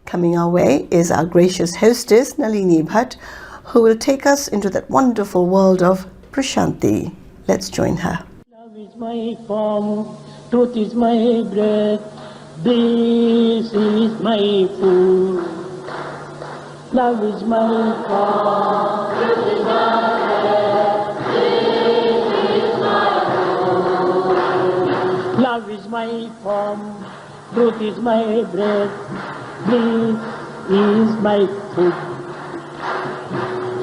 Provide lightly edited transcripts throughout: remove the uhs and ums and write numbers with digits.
Coming our way is our gracious hostess, Nalini Bhatt, who will take us into that wonderful world of Prashanti. Let's join her. Love is my form, truth is my breath, this is my food. Love is my form, truth is my breath, this is my food. Love is my form, truth is my breath, this is my food.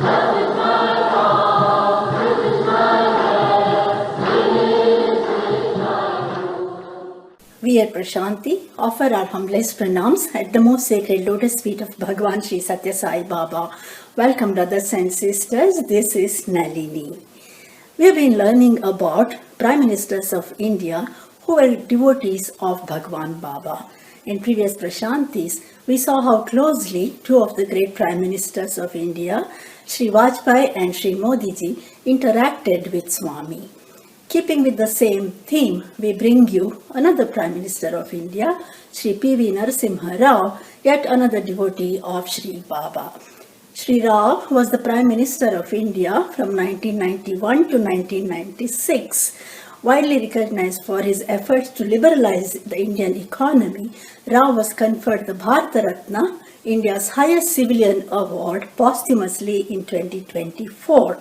Love is my form, truth is my breath. We at Prashanti offer our humblest pranams at the most sacred lotus feet of Bhagwan Shri Sathya Sai Baba. Welcome brothers and sisters, this is Nalini. We have been learning about Prime Ministers of India who were devotees of Bhagwan Baba. In previous Prashantis, we saw how closely two of the great Prime Ministers of India, Shri Vajpayee and Shri Modi ji, interacted with Swami. Keeping with the same theme, we bring you another Prime Minister of India, Shri P.V. Narasimha Rao, yet another devotee of Shri Baba. Shri Rao was the Prime Minister of India from 1991 to 1996. Widely recognized for his efforts to liberalize the Indian economy, Rao was conferred the Bharata Ratna, India's highest civilian award, posthumously in 2024.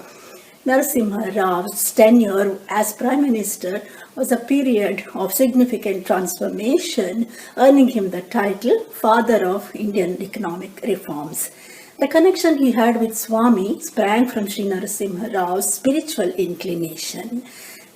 Narasimha Rao's tenure as Prime Minister was a period of significant transformation, earning him the title Father of Indian Economic Reforms. The connection he had with Swami sprang from Sri Narasimha Rao's spiritual inclination.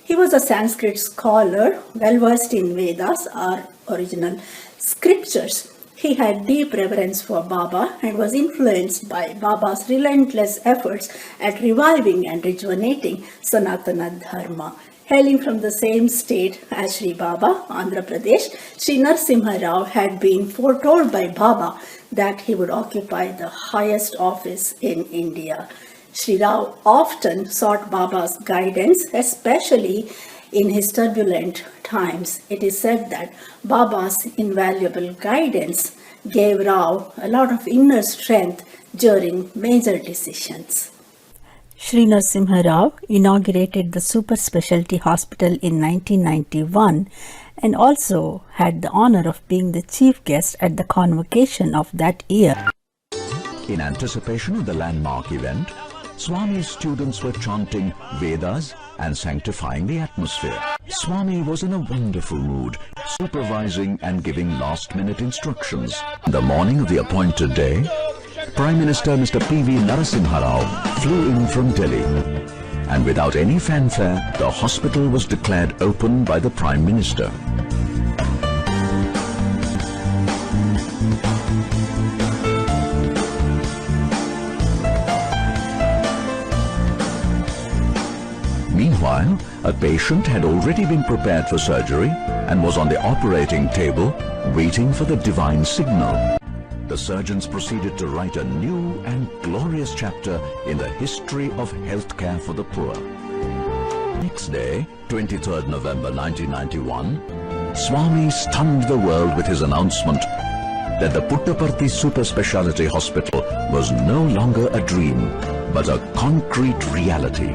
He was a Sanskrit scholar, well versed in Vedas, our original scriptures. He had deep reverence for Baba and was influenced by Baba's relentless efforts at reviving and rejuvenating Sanatana Dharma. Hailing from the same state as Sri Baba, Andhra Pradesh, Sri Narasimha Rao had been foretold by Baba that he would occupy the highest office in India. Sri Rao often sought Baba's guidance, especially in his turbulent times. It is said that Baba's invaluable guidance gave Rao a lot of inner strength during major decisions. Shri Narasimha Rao inaugurated the super specialty hospital in 1991 and also had the honor of being the chief guest at the convocation of that year. In anticipation of the landmark event, Swami's students were chanting Vedas and sanctifying the atmosphere. Swami was in a wonderful mood, supervising and giving last-minute instructions. On the morning of the appointed day, Prime Minister Mr. P.V. Narasimha Rao flew in from Delhi. And without any fanfare, the hospital was declared open by the Prime Minister. Meanwhile, a patient had already been prepared for surgery and was on the operating table waiting for the divine signal. The surgeons proceeded to write a new and glorious chapter in the history of healthcare for the poor. Next day, 23rd November 1991, Swami stunned the world with his announcement that the Puttaparthi Super Speciality Hospital was no longer a dream, but a concrete reality.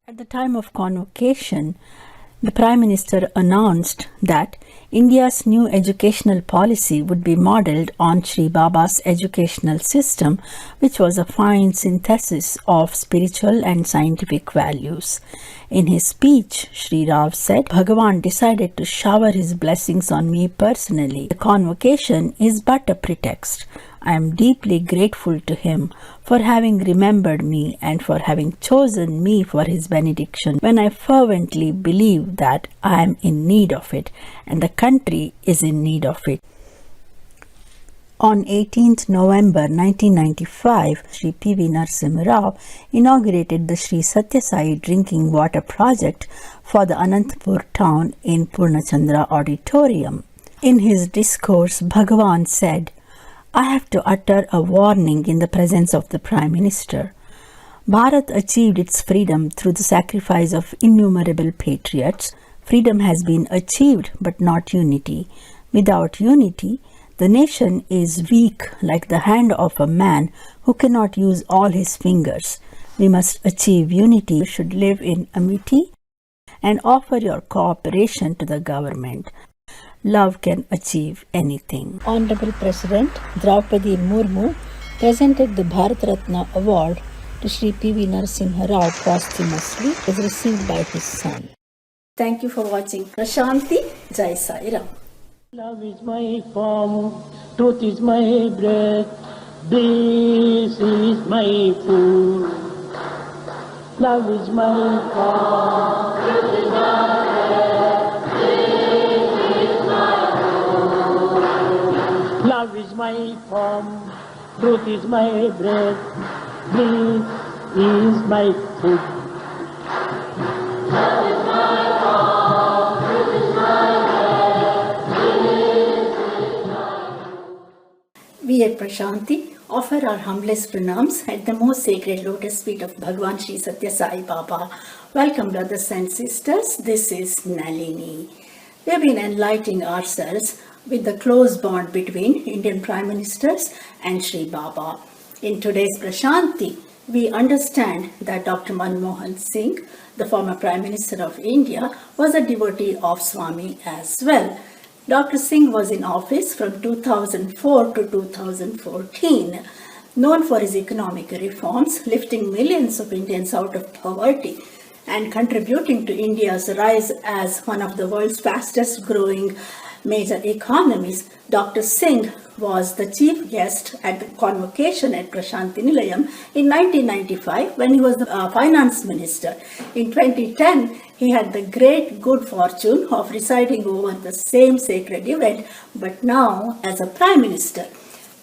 At the time of convocation, the Prime Minister announced that India's new educational policy would be modelled on Sri Baba's educational system, which was a fine synthesis of spiritual and scientific values. In his speech, Shri Rao said, "Bhagavan decided to shower his blessings on me personally. The convocation is but a pretext. I am deeply grateful to him for having remembered me and for having chosen me for his benediction when I fervently believe that I am in need of it and the country is in need of it. On 18th November 1995, Shri P.V. Narasimha Rao inaugurated the Shri Sathya Sai drinking water project for the Anantapur town in Purnachandra Auditorium. In his discourse, Bhagavan said, "I have to utter a warning in the presence of the Prime Minister. Bharat achieved its freedom through the sacrifice of innumerable patriots. Freedom has been achieved, but not unity. Without unity, the nation is weak like the hand of a man who cannot use all his fingers. We must achieve unity. You should live in amity and offer your cooperation to the government. Love can achieve anything." Honorable President Draupadi Murmu presented the Bharat Ratna Award to Shri P.V. Narasimha Rao posthumously, as received by his son. Thank you for watching Prashanti. Jai Sai Ram. Love is my form, truth is my breath, this is my food. Love is my form, truth is my breath, this is my food. Love is my form, truth is my breath, this is my food. Love is my form, truth is my We at Prashanti offer our humblest pranams at the most sacred lotus feet of Bhagwan Shri Sathya Sai Baba. Welcome, brothers and sisters. This is Nalini. We have been enlightening ourselves with the close bond between Indian Prime Ministers and Shri Baba. In today's Prashanti, we understand that Dr. Mohan Singh, the former Prime Minister of India, was a devotee of Swami as well. Dr. Singh was in office from 2004 to 2014, known for his economic reforms, lifting millions of Indians out of poverty and contributing to India's rise as one of the world's fastest growing major economies. Dr. Singh was the chief guest at the convocation at Prashanti Nilayam in 1995 when he was the finance minister. In 2010, he had the great good fortune of presiding over the same sacred event, but now as a prime minister.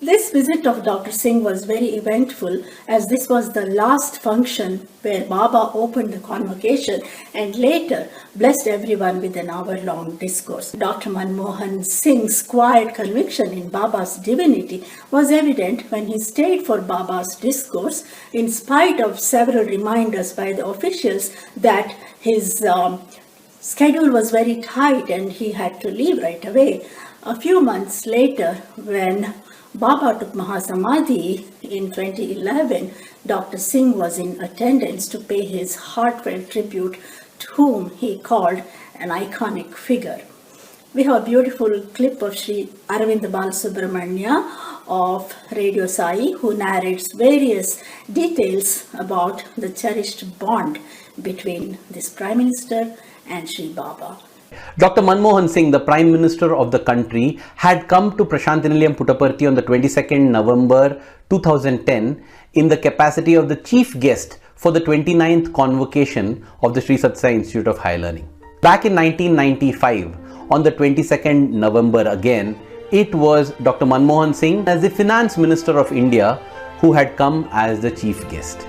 This visit of Dr. Singh was very eventful, as this was the last function where Baba opened the convocation and later blessed everyone with an hour-long discourse. Dr. Mohan Singh's quiet conviction in Baba's divinity was evident when he stayed for Baba's discourse, in spite of several reminders by the officials that his schedule was very tight and he had to leave right away. A few months later, when Baba took Mahasamadhi in 2011, Dr. Singh was in attendance to pay his heartfelt tribute to whom he called an iconic figure. We have a beautiful clip of Sri Aravind Balasubramanya of Radio Sai, who narrates various details about the cherished bond between this Prime Minister and Shri Baba. Dr. Manmohan Singh, the Prime Minister of the country, had come to Prashanti Nilayam Puttaparthi on the 22nd November 2010 in the capacity of the chief guest for the 29th convocation of the Shri Sathya Sai Institute of Higher Learning. Back in 1995, on the 22nd November again, it was Dr. Manmohan Singh as the Finance Minister of India who had come as the chief guest.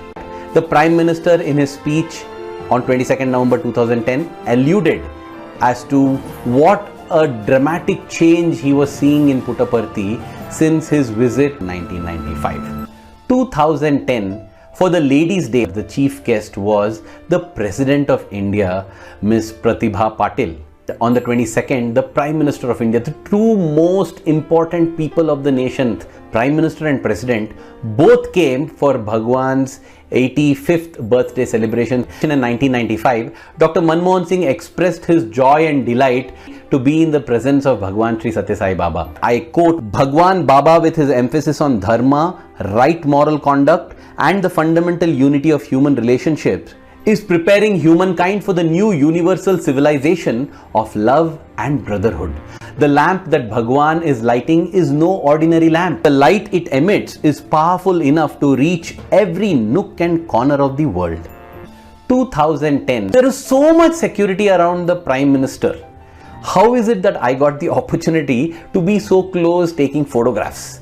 The Prime Minister in his speech on 22nd November 2010 alluded as to what a dramatic change he was seeing in Puttaparthi since his visit in 1995. 2010, for the Ladies' Day, the chief guest was the President of India, Ms. Pratibha Patil. On the 22nd, the Prime Minister of India, the two most important people of the nation, Prime Minister and President, both came for Bhagwan's 85th birthday celebration. In 1995, Dr. Manmohan Singh expressed his joy and delight to be in the presence of Bhagwan Shri Sathya Sai Baba. I quote, "Bhagwan Baba, with his emphasis on dharma, right moral conduct and the fundamental unity of human relationships, is preparing humankind for the new universal civilization of love and brotherhood. The lamp that Bhagwan is lighting is no ordinary lamp. The light it emits is powerful enough to reach every nook and corner of the world. 2010. There is so much security around the Prime Minister. How is it that I got the opportunity to be so close taking photographs?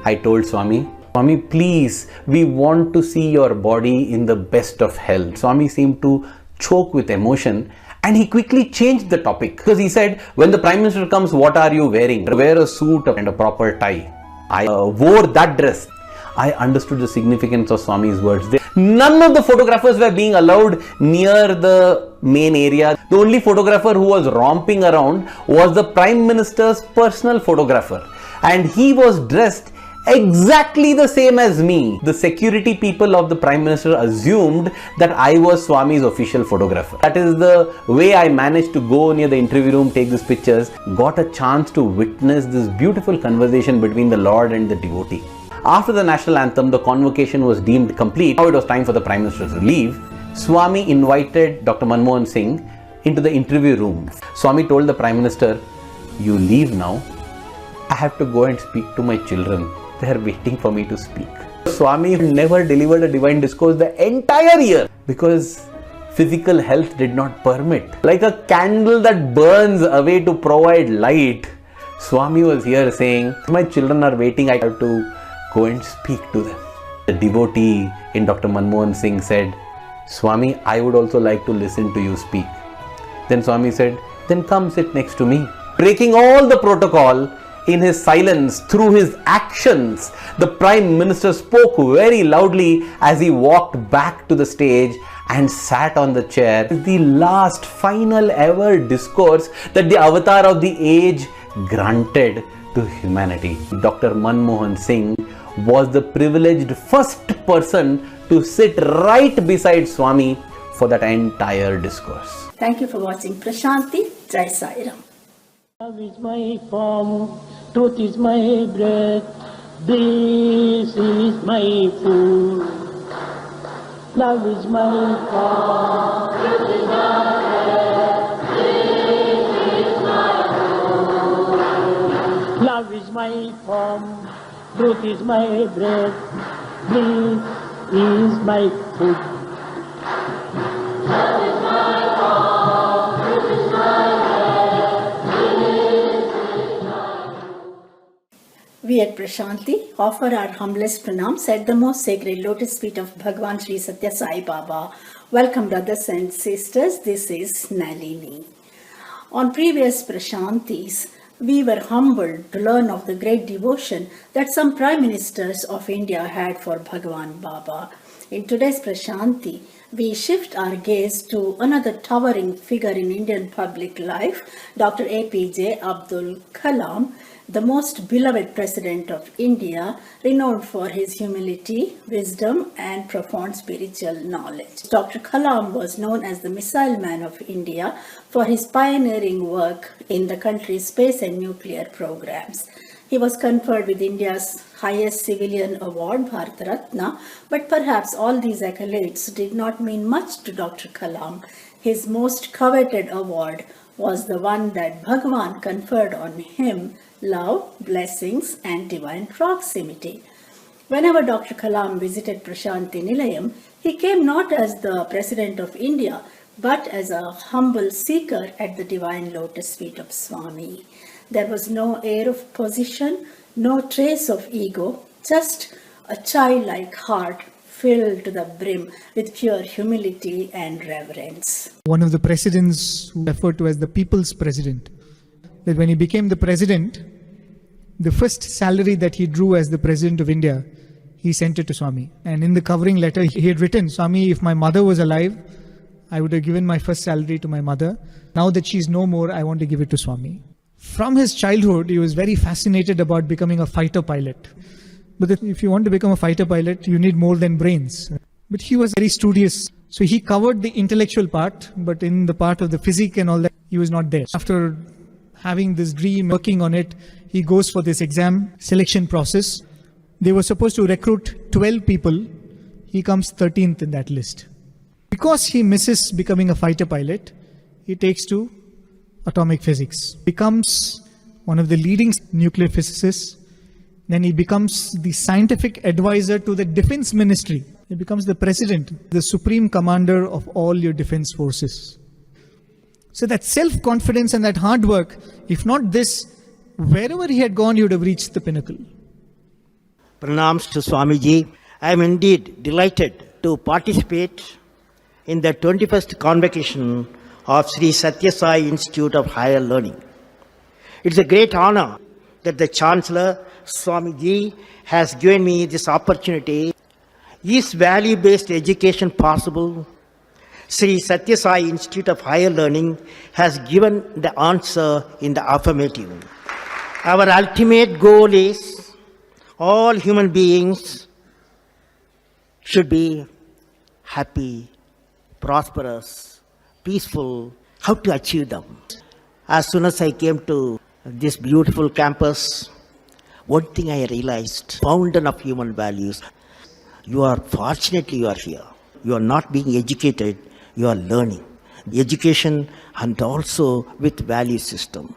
I told Swami, Swami, please, we want to see your body in the best of health. Swami seemed to choke with emotion and he quickly changed the topic because he said, when the Prime Minister comes, what are you wearing? Wear a suit and a proper tie. I wore that dress. I understood the significance of Swami's words. None of the photographers were being allowed near the main area. The only photographer who was romping around was the Prime Minister's personal photographer. And he was dressed exactly the same as me. The security people of the Prime Minister assumed that I was Swami's official photographer. That is the way I managed to go near the interview room, take these pictures, got a chance to witness this beautiful conversation between the Lord and the devotee. After the national anthem, the convocation was deemed complete. Now it was time for the Prime Minister to leave. Swami invited Dr. Mohan Singh into the interview room. Swami told the Prime Minister, you leave now. I have to go and speak to my children. They are waiting for me to speak. Swami never delivered a divine discourse the entire year because physical health did not permit. Like a candle that burns away to provide light, Swami was here saying, my children are waiting, I have to go and speak to them. The devotee in Dr. Manmohan Singh said, Swami, I would also like to listen to you speak. Then Swami said, then come sit next to me. Breaking all the protocol, in his silence, through his actions, the Prime Minister spoke very loudly as he walked back to the stage and sat on the chair. The last final ever discourse that the avatar of the age granted to humanity. Dr. Manmohan Singh was the privileged first person to sit right beside Swami for that entire discourse. Thank you for watching Prashanti. Jai Sai Ram. Love is my form, truth is my breath, this is my food. Love is my form, truth is my breath, this is my food. Love is my form, truth is my breath, this is my food. Love is my form, truth is my breath. We at Prashanti offer our humblest pranams at the most sacred lotus feet of Bhagwan Shri Sathya Sai Baba. Welcome brothers and sisters, this is Nalini. On previous Prashantis, we were humbled to learn of the great devotion that some Prime Ministers of India had for Bhagwan Baba. In today's Prashanti, we shift our gaze to another towering figure in Indian public life, Dr. APJ Abdul Kalam, the most beloved President of India, renowned for his humility, wisdom, and profound spiritual knowledge. Dr. Kalam was known as the Missile Man of India for his pioneering work in the country's space and nuclear programs. He was conferred with India's highest civilian award, Bharat Ratna, but perhaps all these accolades did not mean much to Dr. Kalam. His most coveted award was the one that Bhagwan conferred on him, love, blessings, and divine proximity. Whenever Dr. Kalam visited Prashanti Nilayam, he came not as the President of India, but as a humble seeker at the divine lotus feet of Swami. There was no air of position, no trace of ego, just a childlike heart filled to the brim with pure humility and reverence. One of the presidents who referred to as the people's president, that when he became the president, the first salary that he drew as the President of India, he sent it to Swami. And in the covering letter, he had written, Swami, if my mother was alive, I would have given my first salary to my mother. Now that she's no more, I want to give it to Swami. From his childhood, he was very fascinated about becoming a fighter pilot. But if you want to become a fighter pilot, you need more than brains. But he was very studious. So he covered the intellectual part, but in the part of the physique and all that, he was not there. After having this dream, working on it, he goes for this exam selection process. They were supposed to recruit 12 people. He comes 13th in that list. Because he misses becoming a fighter pilot, he takes to atomic physics. Becomes one of the leading nuclear physicists. Then he becomes the scientific advisor to the defense ministry. He becomes the president, the supreme commander of all your defense forces. So that self-confidence and that hard work, if not this, wherever he had gone, he would have reached the pinnacle. Pranams to Swamiji. I am indeed delighted to participate in the 21st convocation of Shri Sathya Sai Institute of Higher Learning. It's a great honor that the Chancellor, Swamiji, has given me this opportunity. Is value-based education possible? Shri Sathya Sai Institute of Higher Learning has given the answer in the affirmative. Our ultimate goal is all human beings should be happy, prosperous, peaceful. How to achieve them? As soon as I came to this beautiful campus, one thing I realized, fountain of human values. Fortunately you are here. You are not being educated, you are learning. Education and also with value system.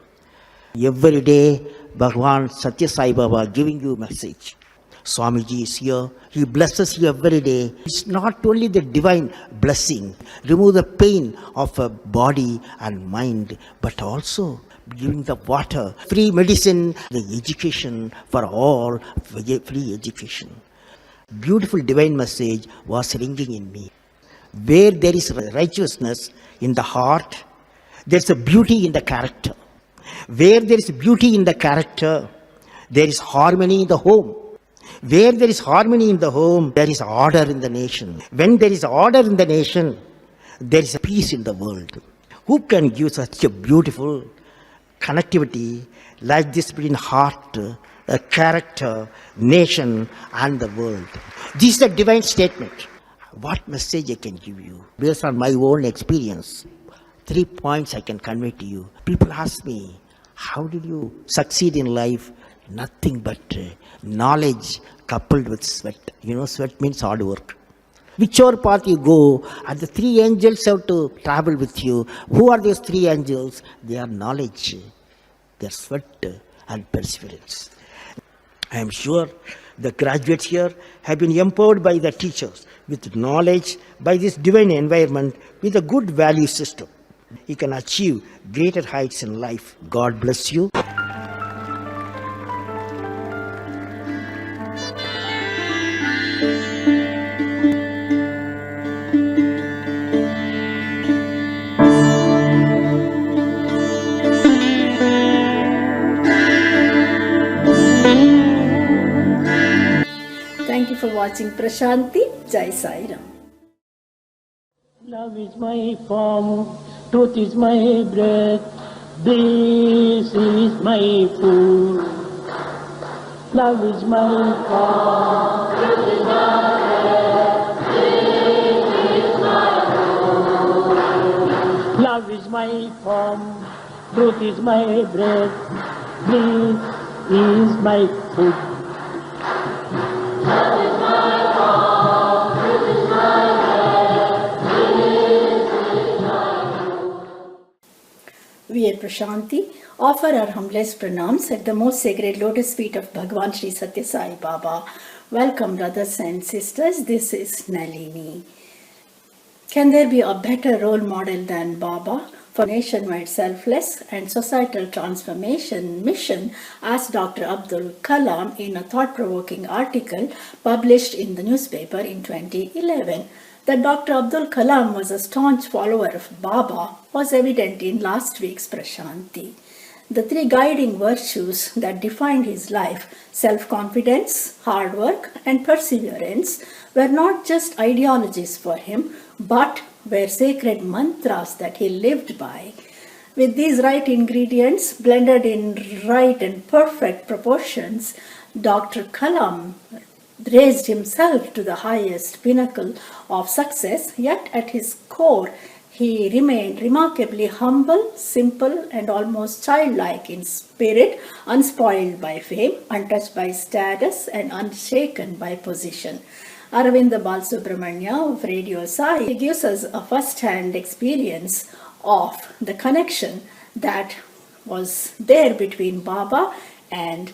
Every day, Bhagwan Sathya Sai Baba giving you message. Swamiji is here. He blesses you every day. It's not only the divine blessing, remove the pain of a body and mind, but also giving the water, free medicine, the education for all, free education. Beautiful divine message was ringing in me. Where there is righteousness in the heart, there's a beauty in the character. Where there is beauty in the character, there is harmony in the home. Where there is harmony in the home, there is order in the nation. When there is order in the nation, there is peace in the world. Who can give such a beautiful connectivity like this between heart, character, nation and the world? This is a divine statement. What message I can give you? Based on my own experience, 3 points I can convey to you. People ask me, how did you succeed in life? Nothing but knowledge coupled with sweat. You know, sweat means hard work. Whichever path you go, and the 3 angels have to travel with you. Who are those 3 angels? They are knowledge, their sweat and perseverance. I am sure the graduates here have been empowered by the teachers with knowledge, by this divine environment, with a good value system. You can achieve greater heights in life. God bless you. Thank you for watching Prashanti. Jai Sai Ram. Love is my form, truth is my breath, this is my food. Love is my form, truth is my breath, this is my food. Love is my form, truth is my breath, this is my food. We at Prashanti offer our humblest pranams at the most sacred lotus feet of Bhagwan Shri Sathya Sai Baba. Welcome, brothers and sisters. This is Nalini. Can there be a better role model than Baba for nationwide selfless and societal transformation mission, asked Dr. Abdul Kalam in a thought-provoking article published in the newspaper in 2011. That Dr. Abdul Kalam was a staunch follower of Baba was evident in last week's Prashanti. The 3 guiding virtues that defined his life, self-confidence, hard work and perseverance, were not just ideologies for him, but were sacred mantras that he lived by. With these right ingredients blended in right and perfect proportions, Dr. Kalam raised himself to the highest pinnacle of success, yet at his core he remained remarkably humble, simple and almost childlike in spirit, unspoiled by fame, untouched by status and unshaken by position. Aravinda Balasubramanya of Radio Sai gives us a first-hand experience of the connection that was there between Baba and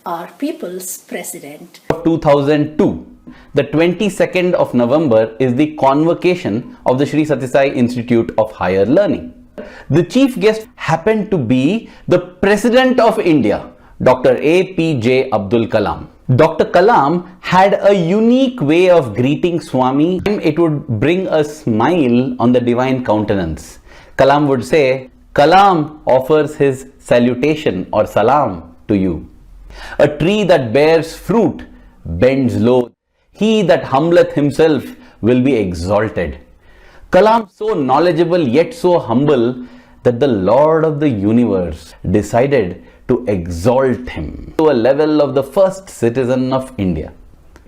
our people's president. 2002. The 22nd of November is the convocation of the Shri Sathya Sai Institute of Higher Learning. The chief guest happened to be the President of India, Dr. APJ Abdul Kalam. Dr. Kalam had a unique way of greeting Swami. It would bring a smile on the divine countenance. Kalam would say, Kalam offers his salutation or salam to you. A tree that bears fruit bends low. He that humbleth himself will be exalted. Kalam so knowledgeable yet so humble that the Lord of the universe decided to exalt him to a level of the first citizen of India.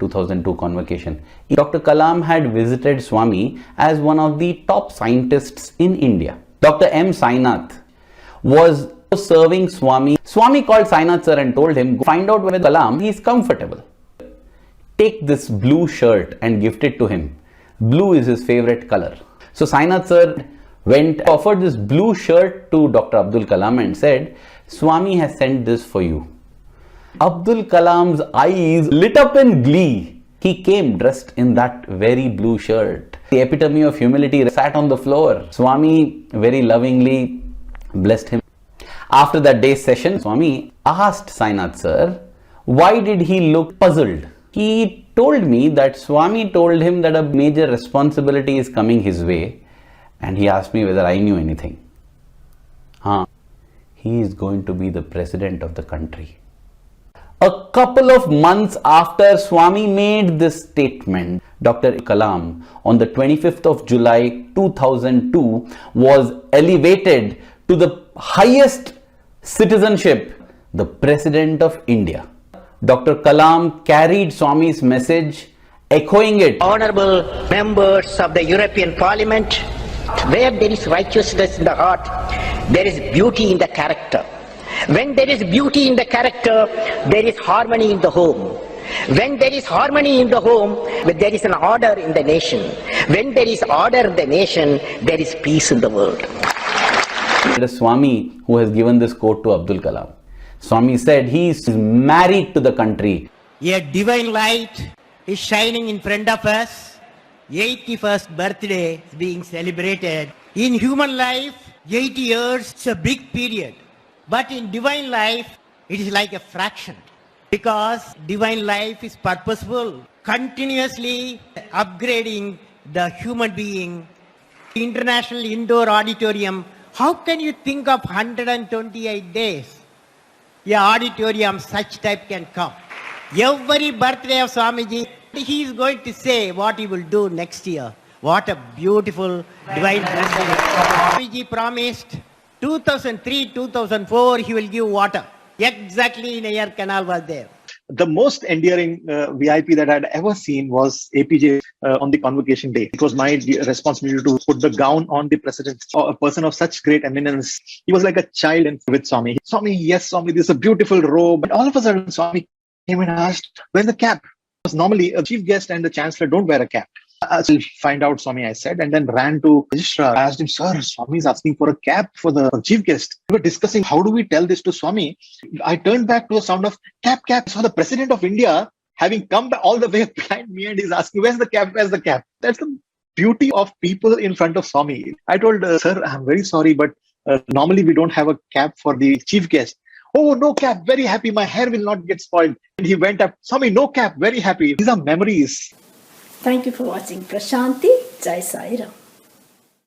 2002 convocation. Dr. Kalam had visited Swami as one of the top scientists in India. Dr. M. Sainath was serving Swami. Swami called Sainath sir and told him, find out whether Kalam is comfortable. Take this blue shirt and gift it to him. Blue is his favorite color. So Sainath sir offered this blue shirt to Dr. Abdul Kalam and said, Swami has sent this for you. Abdul Kalam's eyes lit up in glee. He came dressed in that very blue shirt. The epitome of humility sat on the floor. Swami very lovingly blessed him. After that day's session, Swami asked Sainath sir, why did he look puzzled? He told me that Swami told him that a major responsibility is coming his way, and he asked me whether I knew anything. He is going to be the president of the country. A couple of months after Swami made this statement, Dr. Kalam on the 25th of July 2002 was elevated to the highest citizenship, the President of India. Dr. Kalam carried Swami's message, echoing it. Honorable members of the European Parliament, where there is righteousness in the heart, there is beauty in the character. When there is beauty in the character, there is harmony in the home. When there is harmony in the home, there is an order in the nation. When there is order in the nation, there is peace in the world. It is Swami who has given this quote to Abdul Kalam. Swami said he is married to the country. A divine light is shining in front of us. 81st birthday is being celebrated. In human life, 80 years is a big period. But in divine life, it is like a fraction. Because divine life is purposeful, continuously upgrading the human being. International Indoor Auditorium, how can you think of 128 days? A auditorium such type can come. Every birthday of Swamiji, he is going to say what he will do next year. What a beautiful divine blessing. Swamiji promised 2003-2004 he will give water. Exactly in a year canal was there. The most endearing VIP that I had ever seen was APJ on the convocation day. It was my responsibility to put the gown on the president, or a person of such great eminence. He was like a child with Swami. Swami, yes, Swami, this is a beautiful robe. And all of a sudden, Swami came and asked, where's the cap? Because normally a chief guest and the chancellor don't wear a cap. I'll find out, Swami, I said, and then ran to Registrar. I asked him, sir, Swami is asking for a cap for the chief guest. We were discussing, how do we tell this to Swami? I turned back to the sound of cap, cap. I saw the President of India having come all the way behind me and he's asking, where's the cap, where's the cap? That's the beauty of people in front of Swami. I told, sir, I'm very sorry, but normally we don't have a cap for the chief guest. Oh, no cap, very happy. My hair will not get spoiled. And he went up, Swami, no cap, very happy. These are memories. Thank you for watching Prashanti. Jai Sai Ram.